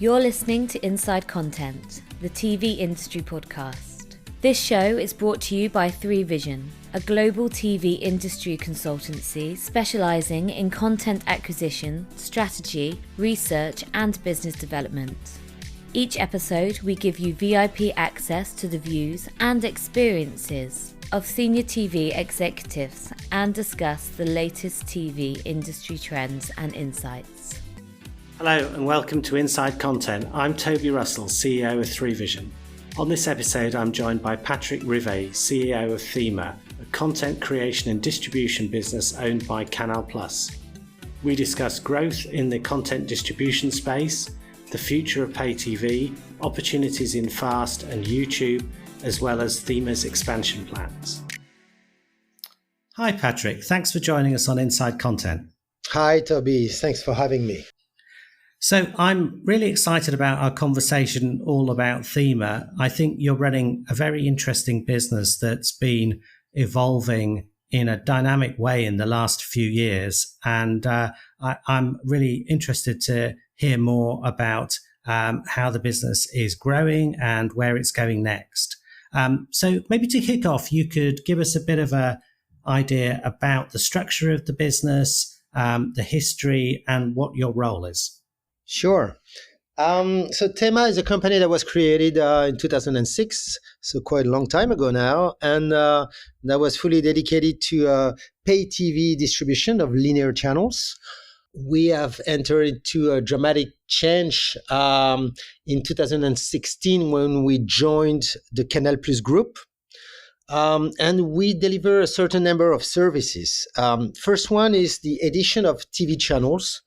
You're listening to Inside Content, the TV industry podcast. This show is brought to you by 3Vision, a global TV industry consultancy specializing in content acquisition, strategy, research, and business development. Each episode, we give you VIP access to the views and experiences of senior TV executives and discuss the latest TV industry trends and insights. Hello and welcome to Inside Content. I'm Toby Russell, CEO of 3Vision. On this episode, I'm joined by Patrick Rivet, CEO of THEMA, a content creation and distribution business owned by Canal+. We discuss growth in the content distribution space, the future of pay TV, opportunities in FAST and YouTube, as well as THEMA's expansion plans. Hi Patrick, thanks for joining us on Inside Content. Hi Toby, thanks for having me. So I'm really excited about our conversation all about THEMA. I think you're running a very interesting business that's been evolving in a dynamic way in the last few years. And I'm really interested to hear more about how the business is growing and where it's going next. So maybe to kick off, you could give us a bit of an idea about the structure of the business, the history, and what your role is. Sure. So THEMA is a company that was created in 2006, so quite a long time ago now, and that was fully dedicated to pay TV distribution of linear channels. We have entered into a dramatic change in 2016 when we joined the Canal+ group. And we deliver a certain number of services. First one is the edition of TV channels.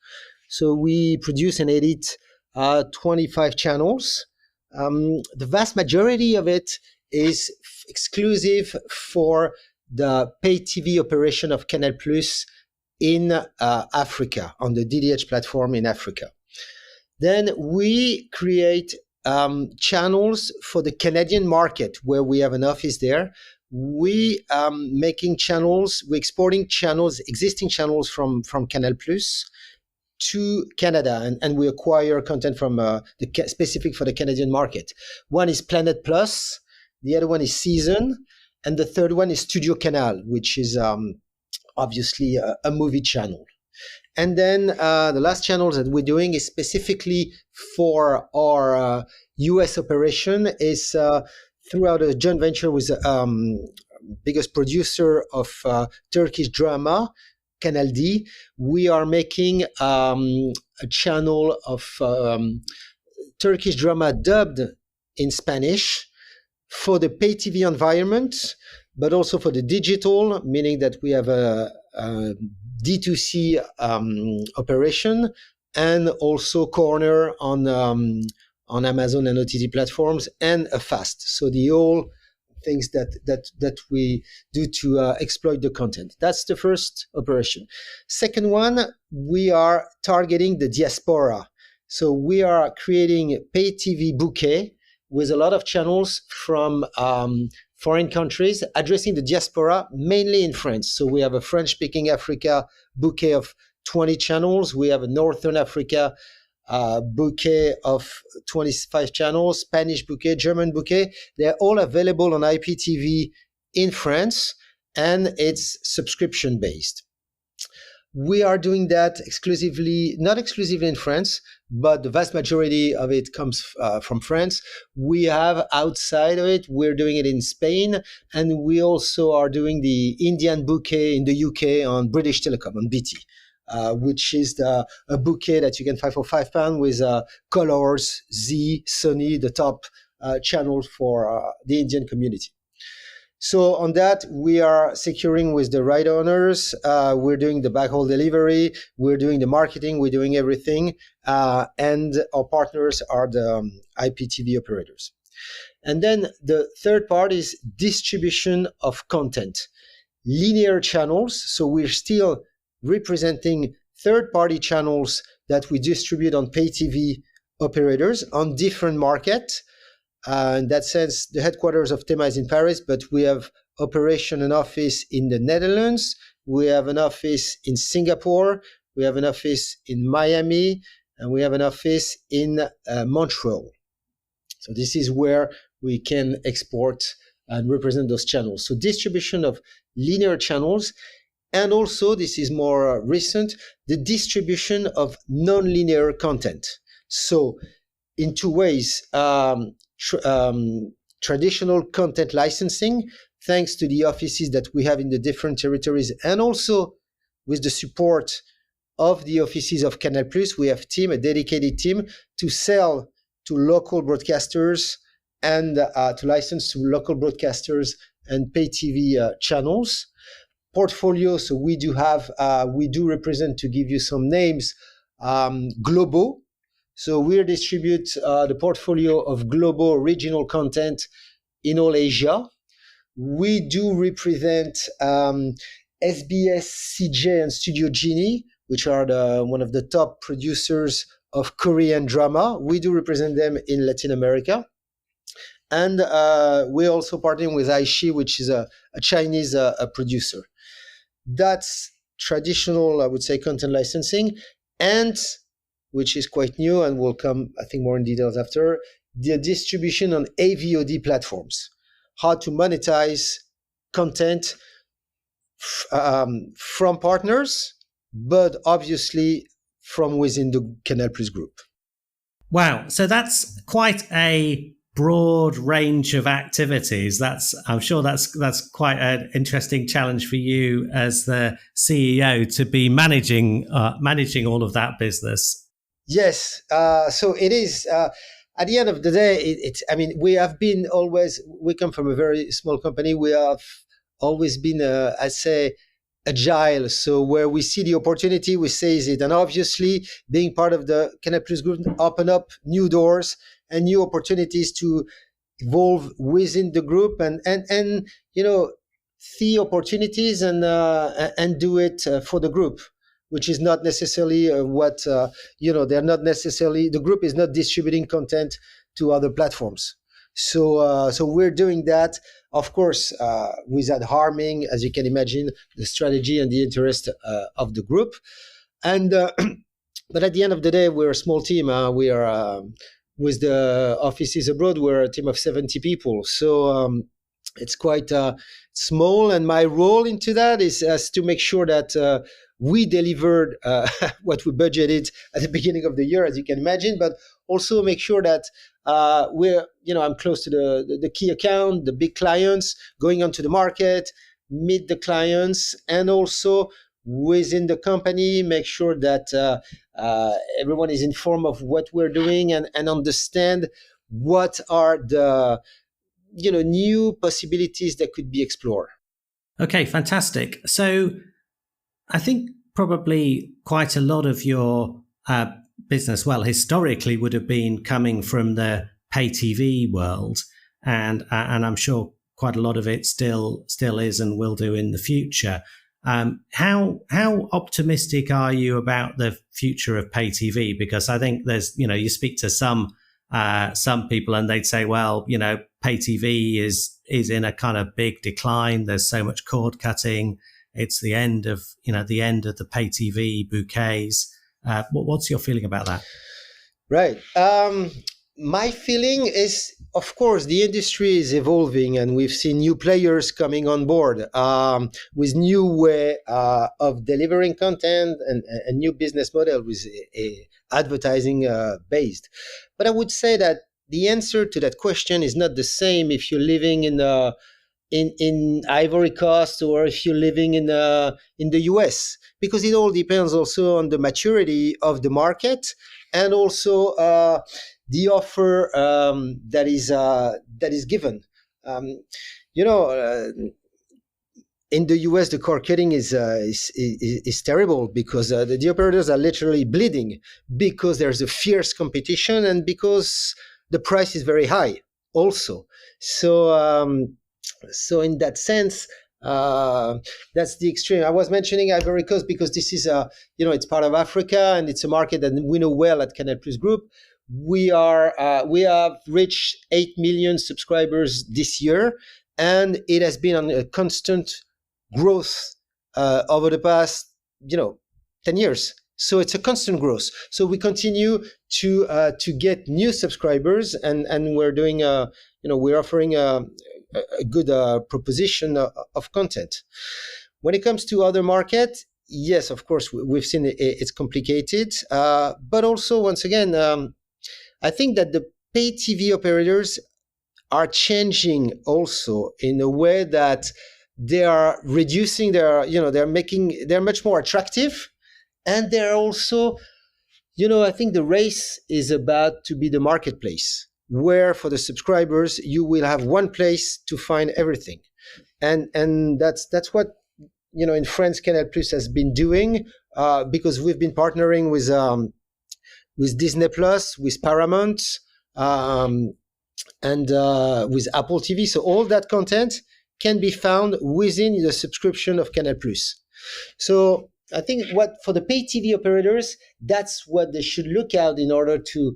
So we produce and edit 25 channels. The vast majority of it is exclusive for the pay TV operation of Canal+ in Africa, on the DDH platform in Africa. Then we create channels for the Canadian market, where we have an office there. We making channels, we're exporting channels, existing channels from Canal+ to Canada, and we acquire content from specific for the Canadian market. One is Planet Plus, the other one is Season, and the third one is Studio Canal, which is obviously a movie channel. And then the last channel that we're doing is specifically for our US operation is throughout a joint venture with biggest producer of Turkish drama, Canal D. We are making a channel of Turkish drama dubbed in Spanish for the pay TV environment, but also for the digital, meaning that we have a D2C operation, and also corner on Amazon and OTT platforms, and a FAST. So the whole things that we do to exploit the content. That's the first operation. Second one, we are targeting the diaspora. So we are creating a pay TV bouquet with a lot of channels from foreign countries addressing the diaspora, mainly in France. So we have a French-speaking Africa bouquet of 20 channels. We have a Northern Africa bouquet of 25 channels, Spanish bouquet, German bouquet. They're all available on IPTV in France, and it's subscription based. We are doing that exclusively, not exclusively in France, but the vast majority of it comes from France. We have outside of it, we're doing it in Spain, and we also are doing the Indian bouquet in the UK on British Telecom, on BT. Which is a bouquet that you can find for £5 with Colors, Z, Sony, the top channel for the Indian community. So on that, we are securing with the right owners. We're doing the backhaul delivery. We're doing the marketing. We're doing everything. And our partners are the IPTV operators. And then the third part is distribution of content. Linear channels. So we're still representing third-party channels that we distribute on pay TV operators on different markets. In that sense, the headquarters of THEMA is in Paris, but we have operation and office in the Netherlands. We have an office in Singapore. We have an office in Miami. and we have an office in Montreal. So this is where we can export and represent those channels. So distribution of linear channels, and also, this is more recent, the distribution of non-linear content. So in two ways, traditional content licensing, thanks to the offices that we have in the different territories, and also with the support of the offices of Canal+, we have a dedicated team to sell to local broadcasters and to license to local broadcasters and pay TV channels. Portfolio, so we do represent, to give you some names, Globo. So we distribute the portfolio of Globo original content in all Asia. We do represent SBS, CJ, and Studio Genie, which are one of the top producers of Korean drama. We do represent them in Latin America. And we're also partnering with Aishi, which is a Chinese producer. That's traditional, I would say, content licensing, and which is quite new, and will come, I think, more in details after, the distribution on AVOD platforms. How to monetize content from partners, but obviously from within the Canal+ group. Wow. So that's quite a broad range of activities. I'm sure that's quite an interesting challenge for you as the CEO to be managing all of that business. Yes. So it is. At the end of the day, we come from a very small company. We have always been, I'd say, agile. So where we see the opportunity, we seize it. And obviously, being part of the Canal+ group open up new doors and new opportunities to evolve within the group and see opportunities and do it for the group, which is not necessarily they're not necessarily, the group is not distributing content to other platforms. So we're doing that, of course, without harming, as you can imagine, the strategy and the interest of the group. And but at the end of the day, we're a small team. We are with the offices abroad, we're a team of 70 people. So it's quite small. And my role into that is to make sure that we delivered what we budgeted at the beginning of the year, as you can imagine, but also make sure that I'm close to the key account, the big clients, going onto the market, meet the clients, and also within the company, make sure that everyone is informed of what we're doing and understand what are the new possibilities that could be explored. Okay, fantastic. So I think probably quite a lot of your business, well, historically would have been coming from the pay TV world, and I'm sure quite a lot of it still is and will do in the future. How optimistic are you about the future of pay TV? Because I think there's, you speak to some people and they'd say, well, pay TV is in a kind of big decline. There's so much cord cutting. It's the end of the pay TV bouquets. What's your feeling about that? Right. My feeling is, of course, the industry is evolving, and we've seen new players coming on board with new way of delivering content and a new business model with advertising based. But I would say that the answer to that question is not the same if you're living in Ivory Coast or if you're living in the US, because it all depends also on the maturity of the market and also the offer that is given. In the US, the cord cutting is terrible because the operators are literally bleeding because there's a fierce competition and because the price is very high also. So in that sense, that's the extreme. I was mentioning Ivory Coast because this is it's part of Africa and it's a market that we know well at Canal+ Group. We have reached 8 million subscribers this year, and it has been on a constant growth over the past 10 years. So it's a constant growth. So we continue to get new subscribers, and we're doing we're offering a good proposition of content. When it comes to other markets, yes, of course, we've seen it's complicated, but also once again, I think that the pay TV operators are changing also in a way that they are reducing they're much more attractive, and they're also, I think the race is about to be the marketplace, where for the subscribers you will have one place to find everything, and that's what in France Canal Plus has been doing, because we've been partnering with Disney Plus, with Paramount, and with Apple TV. So all that content can be found within the subscription of Canal Plus. So I think for the pay TV operators, that's what they should look at in order to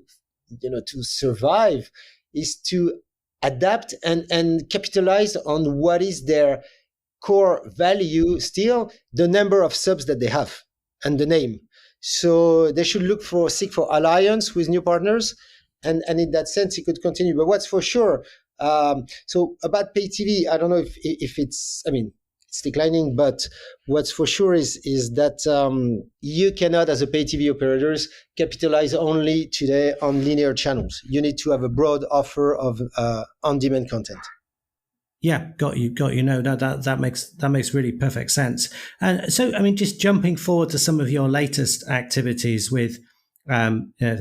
survive, is to adapt and capitalize on what is their core value, still the number of subs that they have and the name. So they should seek for alliance with new partners, and in that sense, it could continue. But what's for sure, so about pay TV, I don't know if it's declining, but what's for sure is that you cannot, as a pay TV operators, capitalize only today on linear channels. You need to have a broad offer of on-demand content. Yeah, got you. No, that makes really perfect sense. And so, just jumping forward to some of your latest activities with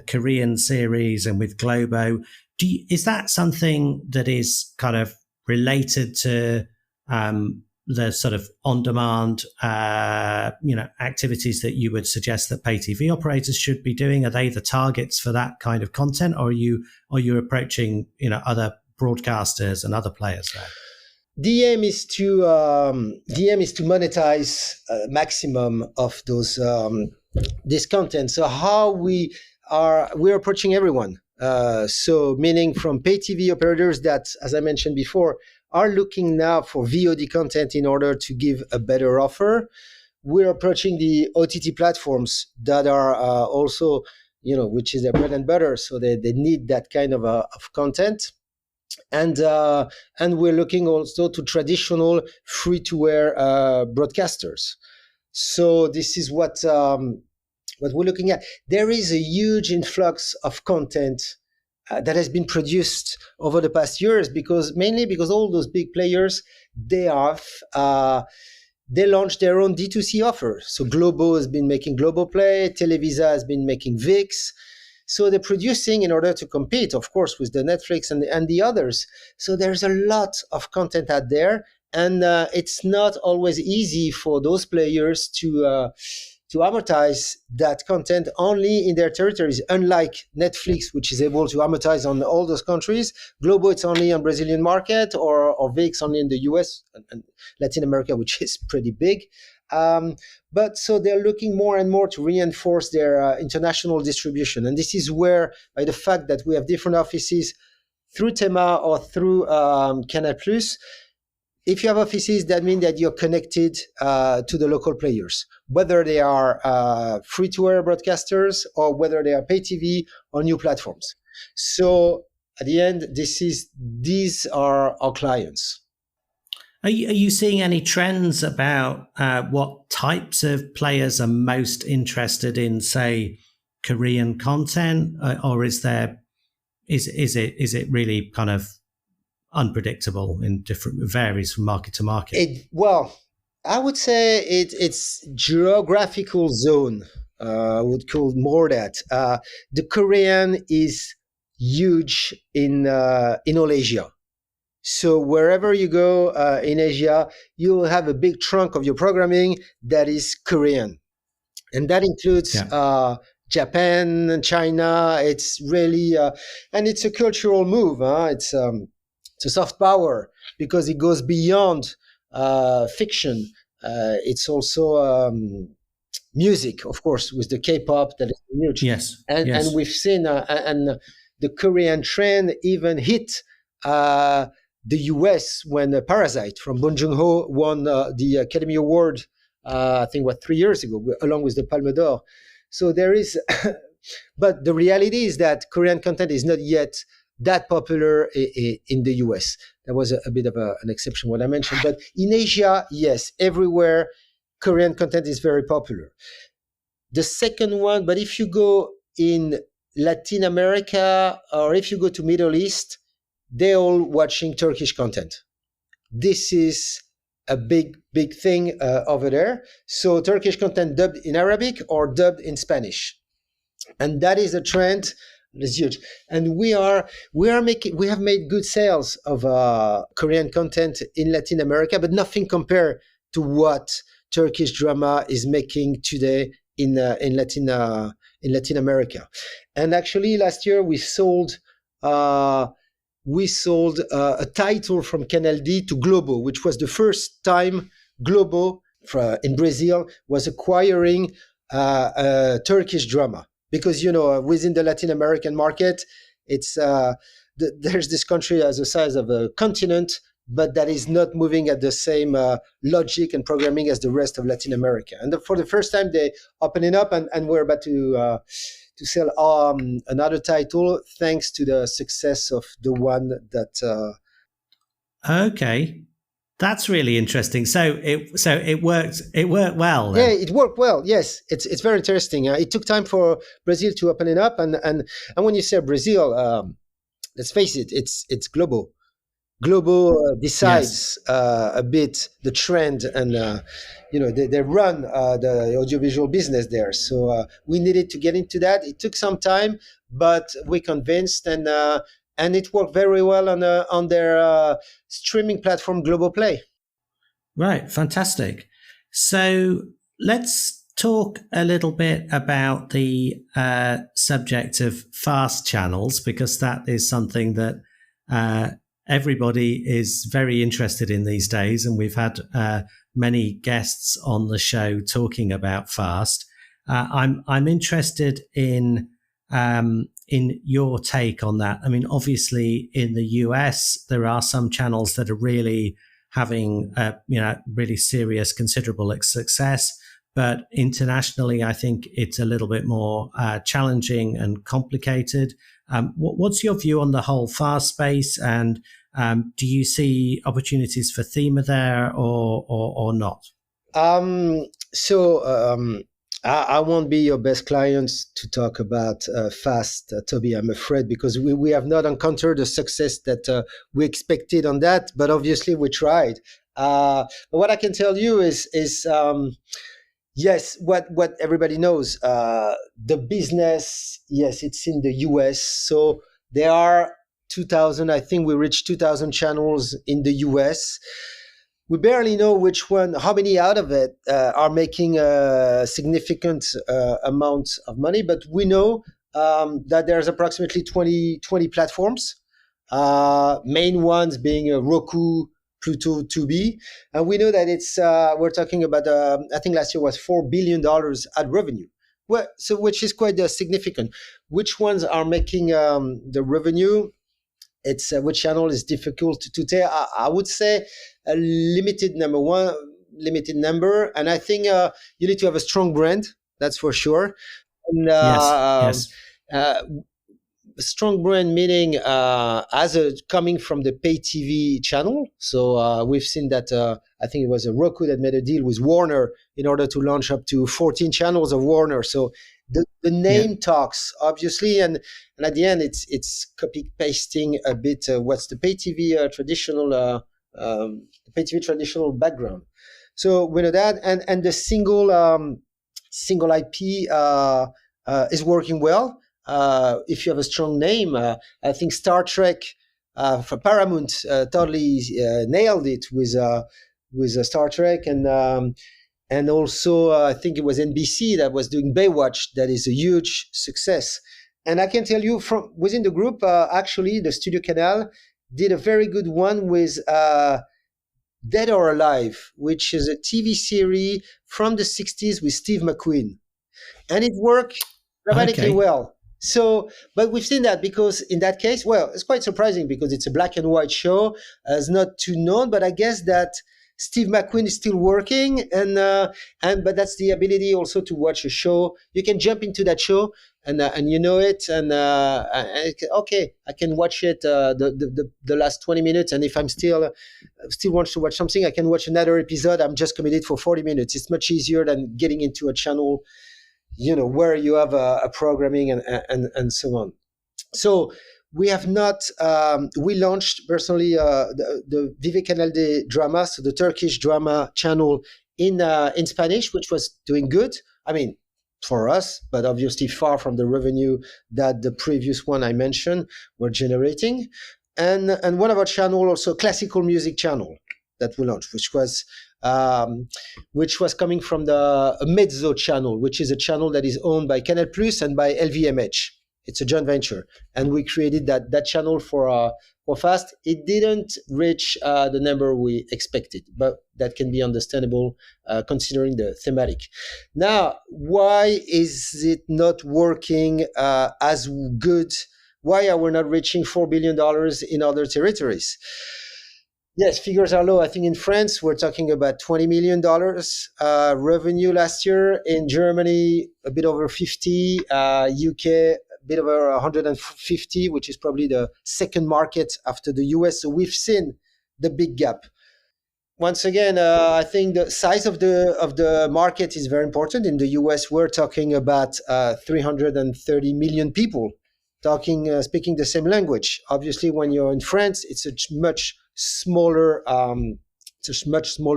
Korean series and with Globo, is that something that is kind of related to the sort of on-demand, activities that you would suggest that pay TV operators should be doing? Are they the targets for that kind of content, or are you approaching other broadcasters and other players there? The aim is to monetize maximum of those this content. So how we're approaching everyone. So meaning from pay TV operators that, as I mentioned before, are looking now for VOD content in order to give a better offer. We're approaching the OTT platforms that are also, which is their bread and butter. So they need that kind of content. And we're looking also to traditional free-to-air broadcasters. So this is what we're looking at. There is a huge influx of content that has been produced over the past years, mainly because all those big players, they launched their own D2C offer. So Globo has been making Globo Play, Televisa has been making VIX. So they're producing in order to compete, of course, with the Netflix and the others. So there's a lot of content out there, and it's not always easy for those players to amortize that content only in their territories. Unlike Netflix, which is able to amortize on all those countries, Globo, it's only on Brazilian market, or VIX only in the US and Latin America, which is pretty big. But so they're looking more and more to reinforce their international distribution. And this is where, by the fact that we have different offices through THEMA or through Canal+, if you have offices, that means that you're connected to the local players, whether they are free-to-air broadcasters or whether they are pay TV or new platforms. So at the end, these are our clients. Are you seeing any trends about what types of players are most interested in, say, Korean content, or is it really kind of unpredictable varies from market to market? I would say it's geographical zone. I would call more that. The Korean is huge in all Asia. So wherever you go in Asia, you will have a big chunk of your programming that is Korean. And that includes Japan, China. It's really, and it's a cultural move. It's a soft power because it goes beyond fiction. It's also music, of course, with the K-pop that is huge. Yes. And we've seen, and the Korean trend even hit the US when Parasite from Bong Joon-ho won the Academy Award, I think 3 years ago, along with the Palme d'Or. So there is, but the reality is that Korean content is not yet that popular in the US. That was a bit of an exception, what I mentioned. But in Asia, yes, everywhere, Korean content is very popular. The second one, but if you go in Latin America or if you go to Middle East, they're all watching Turkish content. This is a big thing over there. So Turkish content dubbed in Arabic or dubbed in Spanish. And that is a trend that's huge. And we have made good sales of Korean content in Latin America, but nothing compared to what Turkish drama is making today in Latin America. And actually, last year we sold a title from Canal D to Globo, which was the first time Globo in Brazil was acquiring a Turkish drama. Because, within the Latin American market, it's there's this country as the size of a continent, but that is not moving at the same logic and programming as the rest of Latin America. And for the first time, they opening up, and we're about to sell another title thanks to the success of the one that. Okay. That's really interesting. So it worked. It worked well. Then. Yeah, it worked well. Yes, it's very interesting. It took time for Brazil to open it up, and when you say Brazil, let's face it, it's global. Globo decides a bit the trend, and they run the audiovisual business there. So we needed to get into that. It took some time, but we convinced, and it worked very well on their streaming platform, Global Play. Right, fantastic. So let's talk a little bit about the subject of fast channels, because that is something that everybody is very interested in these days, and we've had many guests on the show talking about fast. I'm interested in your take on that. I mean, obviously, in the US, there are some channels that are really having, really serious, considerable success. But internationally, I think it's a little bit more challenging and complicated. What's your view on the whole fast space? And do you see opportunities for THEMA there or not? I won't be your best client to talk about fast, Toby, I'm afraid, because we have not encountered the success that we expected on that, but obviously we tried. But what I can tell you is yes, what everybody knows, the business, yes, it's in the US. So there are 2,000, I think we reached 2,000 channels in the US. We barely know how many out of it are making a significant amount of money, but we know that there's approximately 20 platforms, main ones being Roku, Pluto, Tubi. And we know that we're talking about, I think last year was $4 billion ad revenue. Well, so which is quite significant. Which ones are making the revenue? It's which channel is difficult to tell. I would say a limited number, and I think you need to have a strong brand. That's for sure. And, yes. A strong brand meaning coming from the pay TV channel. So we've seen that. I think it was a Roku that made a deal with Warner in order to launch up to 14 channels of Warner. So the name talks, obviously, and at the end it's copy pasting a bit what's the pay TV traditional background. So we know that, and the single IP is working well. If you have a strong name, I think Star Trek for Paramount totally nailed it with Star Trek, and also I think it was NBC that was doing Baywatch. That is a huge success. And I can tell you from within the group, actually, the Studio Canal did a very good one with Dead or Alive, which is a TV series from the 60s with Steve McQueen. And it worked dramatically well. So, but we've seen that because in that case, well, it's quite surprising because it's a black and white show. It's not too known, but I guess that Steve McQueen is still working, but that's the ability also to watch a show. You can jump into that show and you know it, okay, I can watch it the last 20 minutes, and if I'm still wants to watch something, I can watch another episode. I'm just committed for 40 minutes. It's much easier than getting into a channel, where you have a programming and so on. So we have not. We launched personally the Vive Canal de Drama, so the Turkish drama channel in Spanish, which was doing good. I mean, for us, but obviously far from the revenue that the previous one I mentioned were generating. And one of our channel, also classical music channel that we launched, which was coming from the Mezzo channel, which is a channel that is owned by Canal Plus and by LVMH. It's a joint venture, and we created that channel for fast. It didn't reach the number we expected, but that can be understandable considering the thematic. Now, why is it not working as good? Why are we not reaching $4 billion in other territories? Yes, figures are low. I think in France, we're talking about $20 million revenue last year. In Germany, a bit over 50, UK, a bit over 150, which is probably the second market after the US. So we've seen the big gap. Once again, I think the size of the market is very important. In the US, we're talking about 330 million people speaking the same language. Obviously, when you're in France, it's a much smaller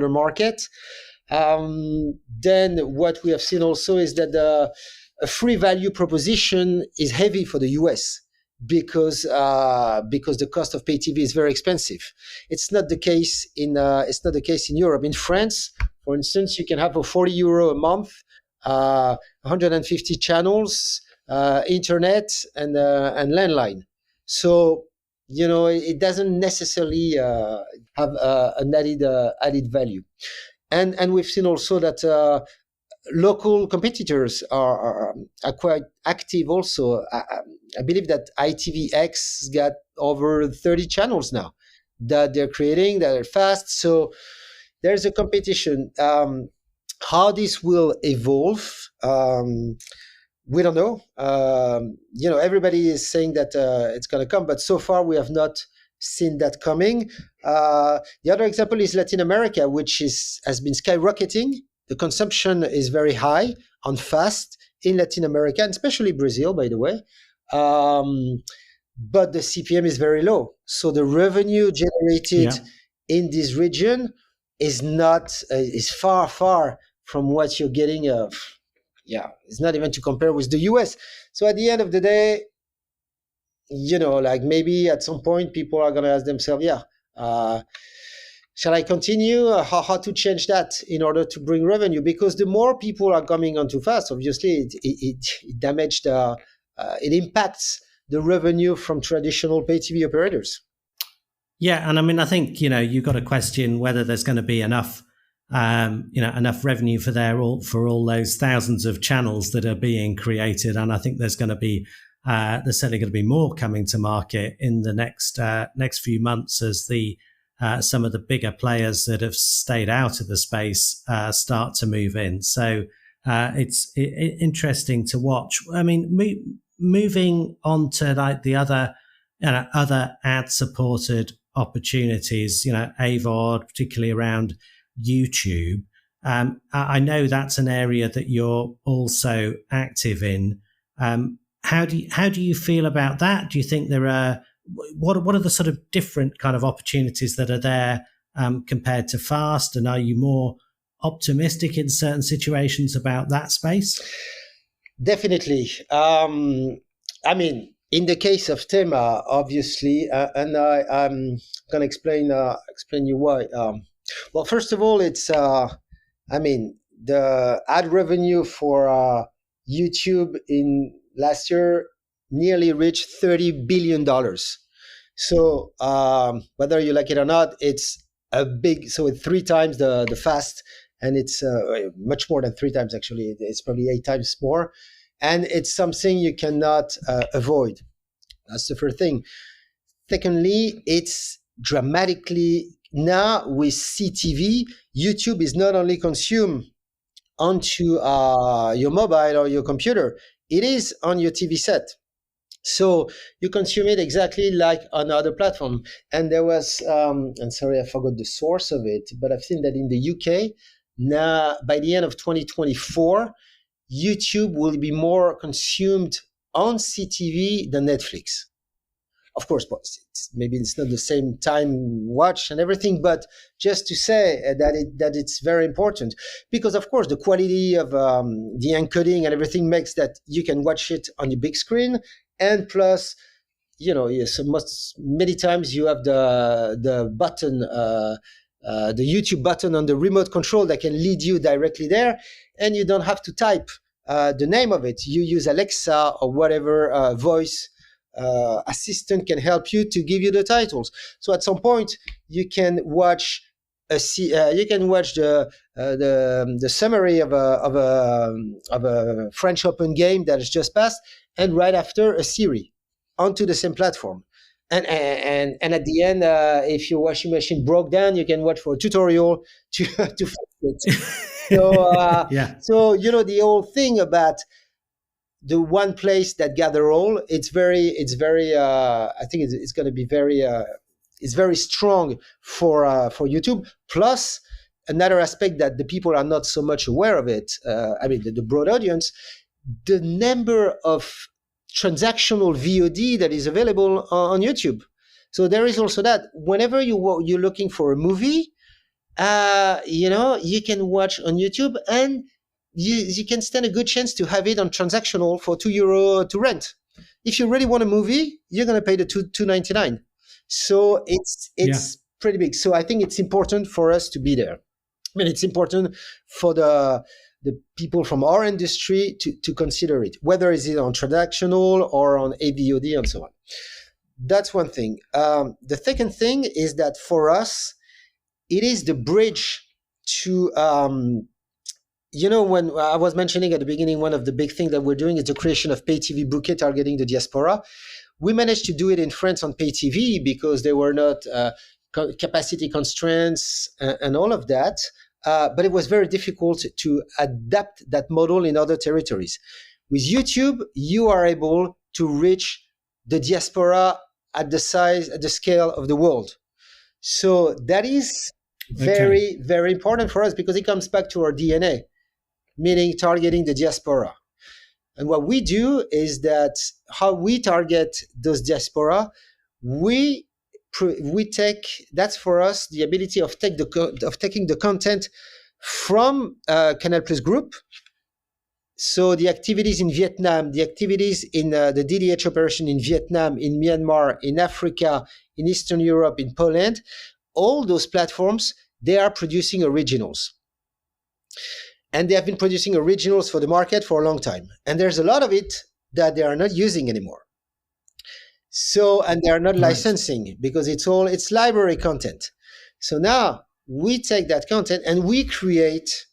market. Then what we have seen also is that a free value proposition is heavy for the US because the cost of pay TV is very expensive. It's not the case in Europe. In France, for instance, you can have for €40 a month, 150 channels, internet and landline. So it doesn't necessarily have an added value. And we've seen also that local competitors are quite active also. I believe that ITVX got over 30 channels now that they're creating, that are fast. So there's a competition. How this will evolve, we don't know. Everybody is saying that it's going to come, but so far we have not seen that coming. The other example is Latin America, which has been skyrocketing. The consumption is very high on fast in Latin America, and especially Brazil, by the way. But the CPM is very low. So the revenue generated in this region is far, far from what you're getting. It's not even to compare with the US. So at the end of the day, maybe at some point people are going to ask themselves, shall I continue? How to change that in order to bring revenue? Because the more people are coming onto fast, obviously it impacts the revenue from traditional pay TV operators. Yeah, and I mean, I think you've got to question whether there's going to be enough revenue for all those thousands of channels that are being created, and I think there's certainly going to be more coming to market in the next few months as some of the bigger players that have stayed out of the space start to move in. So it's interesting to watch. I mean, moving on to the other ad-supported opportunities, AVOD, particularly around YouTube. I know that's an area that you're also active in. How do you feel about that? Do you think there are what are the sort of different kind of opportunities that are there compared to fast? And are you more optimistic in certain situations about that space? Definitely. I mean, in the case of THEMA, obviously, and I'm going to explain you why. Well, first of all, it's the ad revenue for YouTube in last year nearly reached $30 billion. So whether you like it or not, it's it's 3 times the fast, and it's much more than 3 times actually. It's probably 8 times more, and it's something you cannot avoid. That's the first thing. Secondly, it's dramatically Now with CTV, YouTube is not only consumed onto your mobile or your computer, it is on your TV set. So you consume it exactly like on other platform. And there was, and sorry, I forgot the source of it, but I've seen that in the UK, now by the end of 2024, YouTube will be more consumed on CTV than Netflix. Of course, maybe it's not the same time watch and everything, but just to say that it's very important, because of course the quality of the encoding and everything makes that you can watch it on your big screen, and plus, yes, many times you have the button, the YouTube button on the remote control that can lead you directly there, and you don't have to type the name of it. You use Alexa or whatever voice assistant can help you to give you the titles. So at some point you can watch the summary of a French Open game that has just passed, and right after a series onto the same platform. And at the end, if your washing machine broke down, you can watch for a tutorial to fix it. So so the whole thing about the one place that gather all, it's very I think it's going to be very it's very strong for YouTube. Plus another aspect that the people are not so much aware of it, the broad audience, the number of transactional VOD that is available on YouTube. So there is also that whenever you're looking for a movie, you can watch on YouTube, and you can stand a good chance to have it on transactional for €2 to rent. If you really want a movie, you're going to pay the $2.99. So it's pretty big. So I think it's important for us to be there. It's important for the people from our industry to consider it, whether it's on transactional or on AVOD and so on. That's one thing. The second thing is that for us, it is the bridge to when I was mentioning at the beginning, one of the big things that we're doing is the creation of pay TV bouquet targeting the diaspora. We managed to do it in France on pay TV because there were not capacity constraints and all of that. But it was very difficult to adapt that model in other territories. With YouTube, you are able to reach the diaspora at the scale of the world. So that is very, very important for us because it comes back to our DNA, meaning targeting the diaspora. And what we do is that how we target those diaspora, we take, that's for us the ability of taking the content from Canal Plus Group. So the activities in Vietnam, the activities in the DDH operation in Vietnam, in Myanmar, in Africa, in Eastern Europe, in Poland, all those platforms, they are producing originals. And they have been producing originals for the market for a long time. And there's a lot of it that they are not using anymore. So, and they are not licensing because it's library content. So now we take that content and we create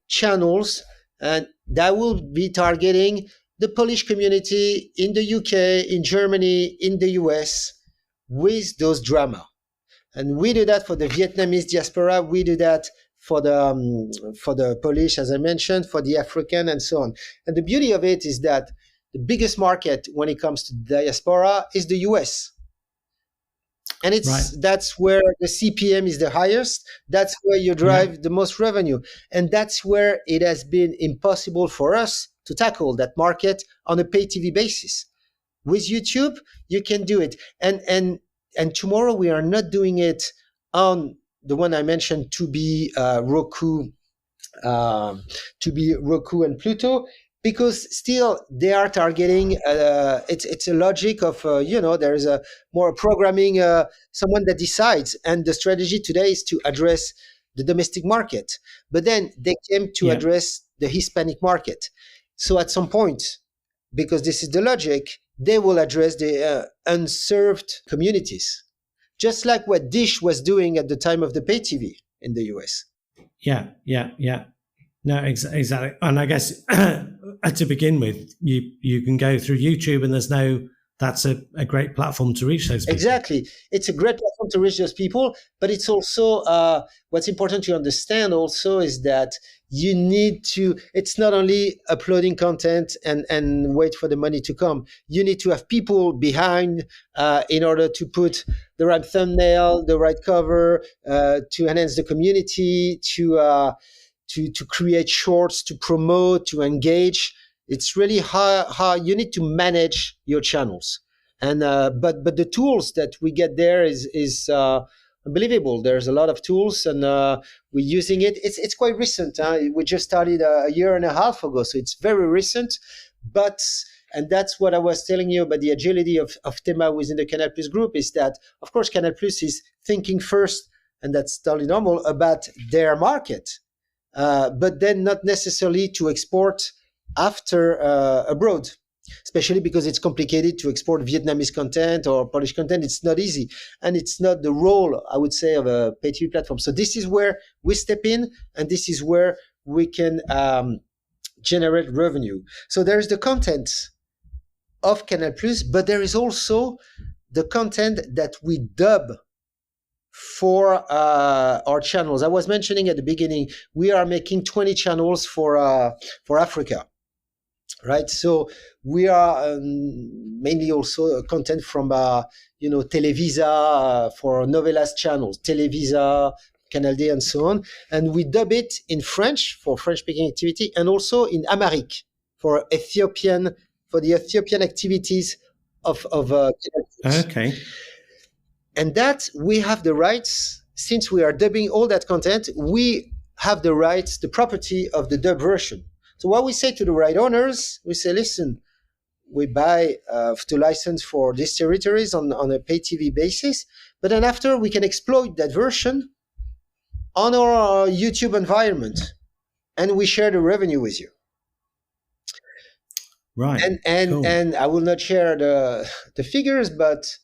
channels, and that will be targeting the Polish community in the UK, in Germany, in the US with those drama. And we do that for the Vietnamese diaspora. We do that for the Polish, as I mentioned, for the African, and so on. And the beauty of it is that the biggest market when it comes to diaspora is the US. And that's where the CPM is the highest. That's where you drive the most revenue. And that's where it has been impossible for us to tackle that market on a pay TV basis. With YouTube, you can do it. And tomorrow we are not doing it on the one I mentioned, to be Roku and Pluto, because still they are targeting. It's a logic of there is a more programming, someone that decides, and the strategy today is to address the domestic market. But then they came to address the Hispanic market. So at some point, because this is the logic, they will address the unserved communities. Just like what Dish was doing at the time of the pay TV in the US. Yeah. No, exactly. And I guess to begin with, you can go through YouTube and there's no that's a great platform to reach those people. Exactly. It's a great platform to reach those people, but it's also what's important to understand also is that you need to, it's not only uploading content and wait for the money to come. You need to have people behind in order to put the right thumbnail, the right cover, to enhance the community, to create shorts, to promote, to engage. It's really how you need to manage your channels. And but the tools that we get there is unbelievable. There's a lot of tools, and we're using it. It's quite recent. We just started a year and a half ago, so it's very recent. But and that's what I was telling you about the agility of THEMA within the Canal Plus group, is that of course Canal Plus is thinking first, and that's totally normal, about their market, but then not necessarily to export after abroad, especially because it's complicated to export Vietnamese content or Polish content. It's not easy, and it's not the role, I would say, of a pay TV platform. So this is where we step in, and this is where we can generate revenue. So there's the content of Canal Plus, but there is also the content that we dub for our channels. I was mentioning at the beginning, we are making 20 channels for Africa. Right, so we are mainly also content from Televisa for Novelas channels, Televisa, Canal D, and so on, and we dub it in French for French-speaking activity, and also in Amharic for the Ethiopian activities of Okay, and that we have the rights. Since we are dubbing all that content, we have the rights, the property of the dub version. So what we say to the right owners, we say, listen, we buy to license for these territories on a pay TV basis, but then after we can exploit that version on our YouTube environment, and we share the revenue with you. Right. And I will not share the figures, but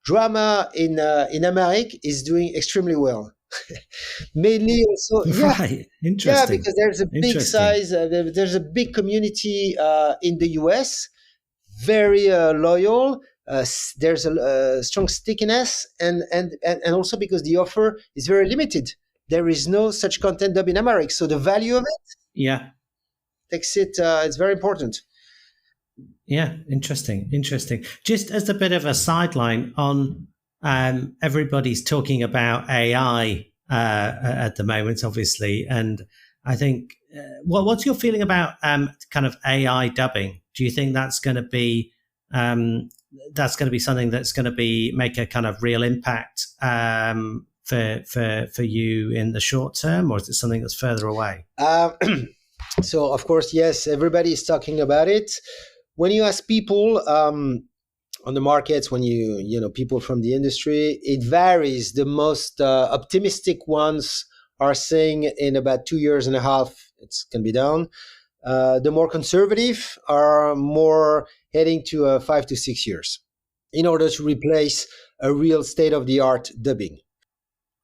drama in Amharic is doing extremely well. Mainly also, right. Interesting. Yeah, because there's a big size, there's a big community in the US, very loyal. There's a strong stickiness, and also because the offer is very limited. There is no such content dub in Amharic, so the value of it, takes it. It's very important. Yeah, interesting. Just as a bit of a sideline on. Everybody's talking about AI at the moment, obviously, and I think, what's your feeling about kind of AI dubbing? Do you think that's going to be something that's going to make a kind of real impact for you in the short term, or is it something that's further away? So, of course, yes, everybody is talking about it. When you ask people on the markets, when you people from the industry, it varies. The most optimistic ones are saying in about 2 years and a half it's going to be done. The more conservative are more heading to 5 to 6 years in order to replace a real state-of-the-art dubbing.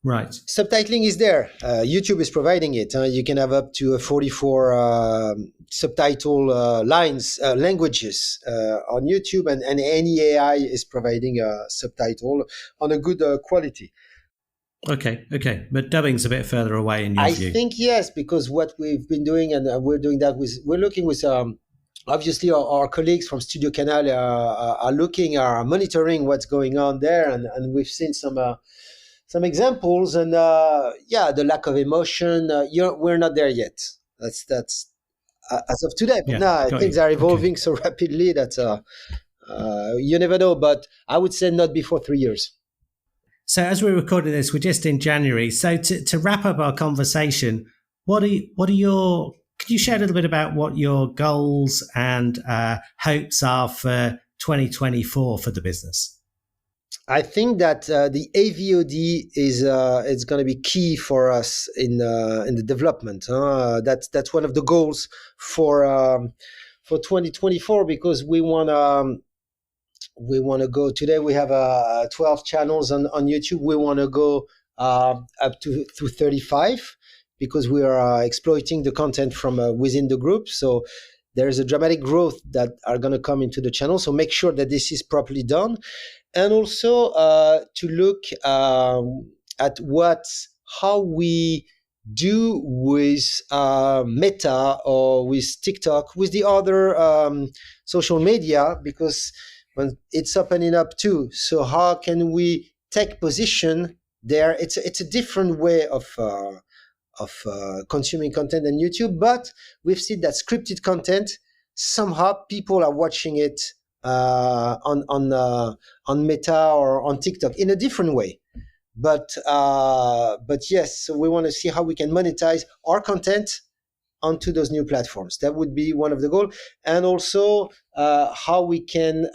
Right. Subtitling is there. YouTube is providing it. You can have up to 44 subtitle languages on YouTube, and any AI is providing a subtitle on a good quality. Okay. But dubbing's a bit further away in your view. I think yes, because what we've been doing, and we're doing that we're looking with obviously our colleagues from Studio Canal are monitoring what's going on there, and we've seen some examples, and the lack of emotion. We're not there yet. That's as of today. But now things are evolving so rapidly that you never know. But I would say not before 3 years. So as we're recording this, we're just in January. So to wrap up our conversation, could you share a little bit about what your goals and hopes are for 2024 for the business? I think that the AVOD is going to be key for us in the development. That's one of the goals for 2024, because we want to go. Today we have 12 channels on YouTube. We want to go up to 35, because we are exploiting the content from within the group. So there is a dramatic growth that are going to come into the channel. So make sure that this is properly done. And also to look at how we do with Meta or with TikTok, with the other social media, because when it's opening up too. So how can we take position there? It's a different way of consuming content than YouTube, but we've seen that scripted content, somehow people are watching it on Meta or on TikTok in a different way. But yes, so we want to see how we can monetize our content onto those new platforms. That would be one of the goals. And also how we can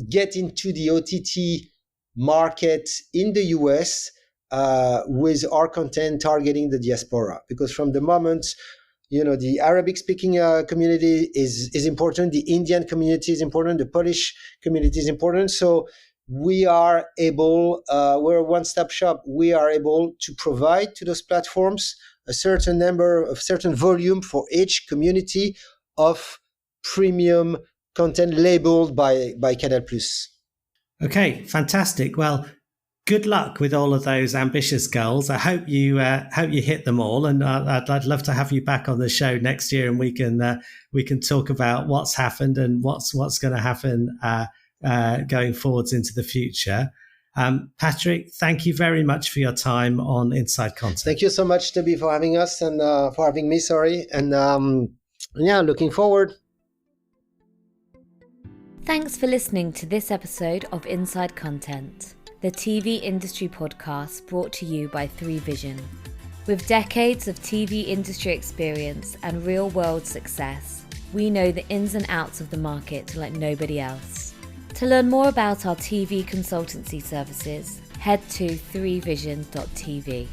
get into the OTT market in the US with our content targeting the diaspora. Because from the moment, the Arabic-speaking community is important, the Indian community is important, the Polish community is important. So we are able, we're a one-stop shop. We are able to provide to those platforms a certain volume for each community of premium content labeled by Canal+. Okay, fantastic. Well, good luck with all of those ambitious goals. I hope you hit them all, and I'd love to have you back on the show next year, and we can talk about what's happened and what's going to happen going forwards into the future. Patrick, thank you very much for your time on Inside Content. Thank you so much, Toby, for having us and for having me. Sorry, and looking forward. Thanks for listening to this episode of Inside Content, the TV industry podcast brought to you by 3Vision. With decades of TV industry experience and real-world success, we know the ins and outs of the market like nobody else. To learn more about our TV consultancy services, head to 3vision.tv.